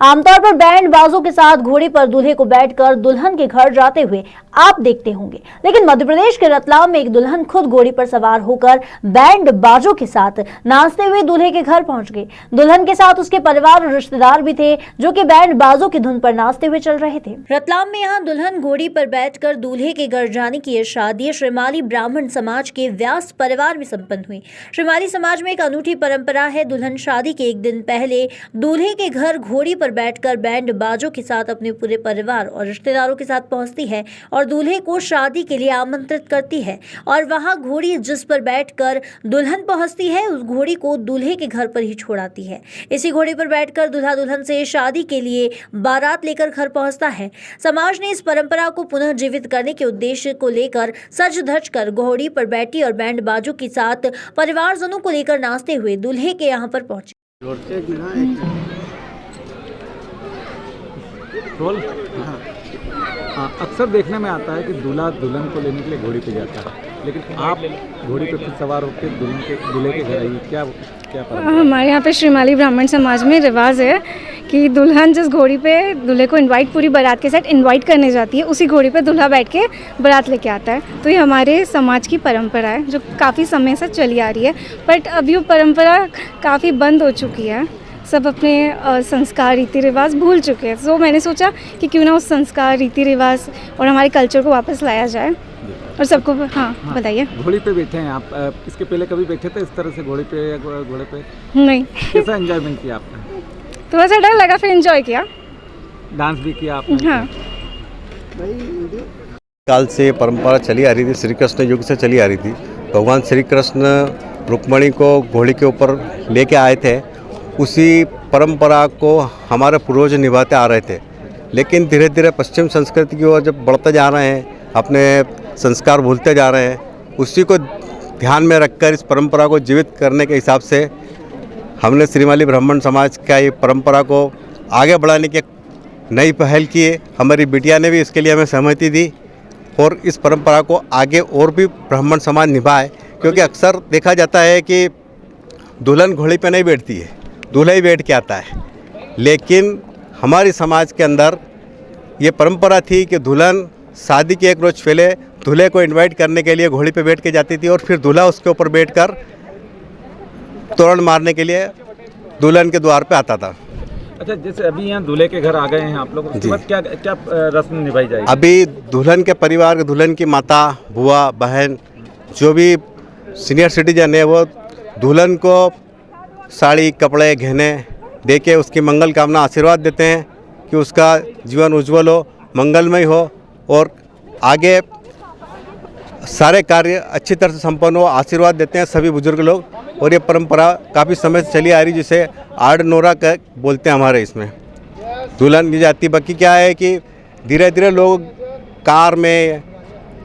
आमतौर पर बैंड बाजों के साथ घोड़ी पर दूल्हे को बैठकर दुल्हन के घर जाते हुए आप देखते होंगे, लेकिन मध्य प्रदेश के रतलाम में एक दुल्हन खुद घोड़ी पर सवार होकर बैंड बाजों के साथ नाचते हुए दूल्हे के घर पहुंच गई। दुल्हन के साथ उसके परिवार और रिश्तेदार भी थे, जो कि बैंड बाजों की धुन पर नाचते हुए चल रहे थे। रतलाम में यहाँ दुल्हन घोड़ी पर बैठकर दूल्हे के घर जाने की यह शादी श्रीमाली ब्राह्मण समाज के व्यास परिवार में संपन्न हुई। श्रीमाली समाज में एक अनूठी परंपरा है। दुल्हन शादी के एक दिन पहले दूल्हे के घर घोड़ी पर बैठकर बैंड बाजों के साथ अपने पूरे परिवार और रिश्तेदारों के साथ पहुंचती है और दूल्हे को शादी के लिए आमंत्रित करती है। और वहां घोड़ी जिस पर बैठकर दुल्हन पहुंचती है, उस घोड़ी को दूल्हे के घर पर ही छोड़ाती है। इसी घोड़ी पर बैठकर दूल्हा दुल्हन से शादी के लिए बारात लेकर घर पहुंचता है। समाज ने इस परंपरा को पुनः जीवित करने के उद्देश्य को लेकर सज धज कर घोड़ी पर बैठी और बैंड बाजों के साथ परिवारजनों को लेकर नाचते हुए दूल्हे के यहाँ पर पहुंचे। अक्सर देखने में आता है कि दूल्हा दुल्हन को लेने के लिए घोड़ी पे जाता है, लेकिन आप घोड़ी पे खुद सवार होकर दूल्हे के घर आइए, क्या हमारे यहाँ पे श्रीमाली ब्राह्मण समाज में रिवाज है कि दुल्हन जिस घोड़ी पे दूल्हे को इनवाइट पूरी बारात के साथ इनवाइट करने जाती है, उसी घोड़ी पे दूल्हा बैठ के बारात लेके आता है। तो ये हमारे समाज की परंपरा है जो काफ़ी समय से चली आ रही है, बट अभी वो परंपरा काफ़ी बंद हो चुकी है। सब अपने संस्कार रीति रिवाज भूल चुके हैं। तो मैंने सोचा कि क्यों ना उस संस्कार रीति रिवाज और हमारे कल्चर को वापस लाया जाए और सबको। हाँ बताइए। घोड़ी पे बैठे हैं आप, इसके पहले कभी बैठे थे इस तरह से घोड़ी पे या घोड़े पे? नहीं। कैसा एंजॉयमेंट किया आपने? थोड़ा सा डर लगा, फिर एंजॉय किया। डांस भी किया आपने? हाँ। काल से परंपरा चली आ रही थी, श्री कृष्ण युग से चली आ रही थी। भगवान श्री कृष्ण रुक्मणी को घोड़ी के ऊपर लेके आए थे, उसी परंपरा को हमारे पूर्वज निभाते आ रहे थे। लेकिन धीरे धीरे पश्चिम संस्कृति की ओर जब बढ़ते जा रहे हैं, अपने संस्कार भूलते जा रहे हैं, उसी को ध्यान में रखकर इस परंपरा को जीवित करने के हिसाब से हमने श्रीमाली ब्राह्मण समाज का ये परंपरा को आगे बढ़ाने की नई पहल की है। हमारी बिटिया ने भी इसके लिए हमें सहमति दी और इस परंपरा को आगे और भी ब्राह्मण समाज निभाए, क्योंकि अक्सर देखा जाता है कि दुल्हन घोड़ी पे नहीं बैठती है, दूल्हा ही बैठ के आता है। लेकिन हमारी समाज के अंदर ये परंपरा थी कि दुल्हन शादी के एक रोज़ पहले दूल्हे को इनवाइट करने के लिए घोड़ी पे बैठ के जाती थी और फिर दूल्हा उसके ऊपर बैठकर तोरण मारने के लिए दुल्हन के द्वार पे आता था। अच्छा, जैसे अभी यहाँ दूल्हे के घर आ गए हैं आप लोग, उसके बाद क्या क्या रस्म निभाई जाएगी? अभी दुल्हन के परिवार, दुल्हन की माता, बुआ, बहन, जो भी सीनियर सिटीजन है, वो दुल्हन को साड़ी, कपड़े, गहने दे के उसकी मंगल कामना आशीर्वाद देते हैं कि उसका जीवन उज्जवल हो, मंगलमय हो और आगे सारे कार्य अच्छी तरह से संपन्न हो, आशीर्वाद देते हैं सभी बुजुर्ग लोग। और ये परंपरा काफ़ी समय से चली आ रही, जिसे आड़ नोरा का बोलते हैं हमारे इसमें। दुल्हन की जाती, बाकी क्या है कि धीरे धीरे लोग कार में,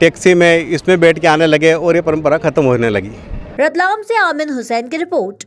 टैक्सी में, इसमें बैठ के आने लगे और ये परंपरा ख़त्म होने लगी। रतलाम से आमिन हुसैन की रिपोर्ट।